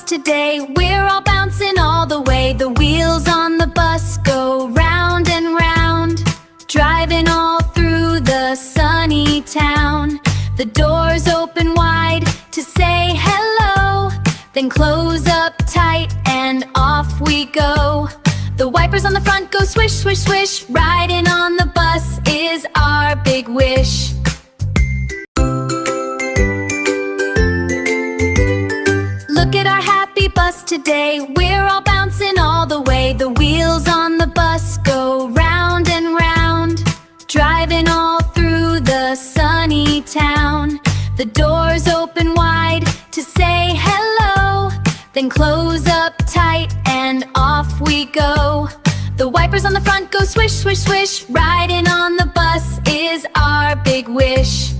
today. We're all bouncing all the way. The wheels on the bus go round and round, driving all through the sunny town. The doors open wide to say hello, then close up tight and off we go. The wipers on the front go swish, swish, swish. Riding on the bus is our big wish. Look at our happy bus today. We're all bouncing all the way. The wheels on the bus go round and round, driving all through the sunny town. The doors open wide to say hello, then close up tight and off we go. The wipers on the front go swish, swish, swish. Riding on the bus is our big wish.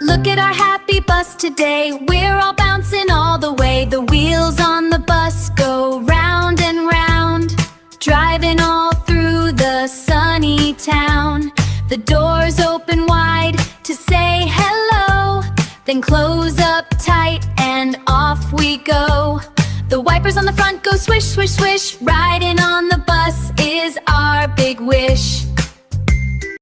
Look at our happy bus today. We're all bouncing all the way. The wheels on the bus go round and round, driving all through the sunny town. The doors open wide to say hello, then close up tight and off we go. The wipers on the front go swish, swish, swish. Riding on the bus is our big wish.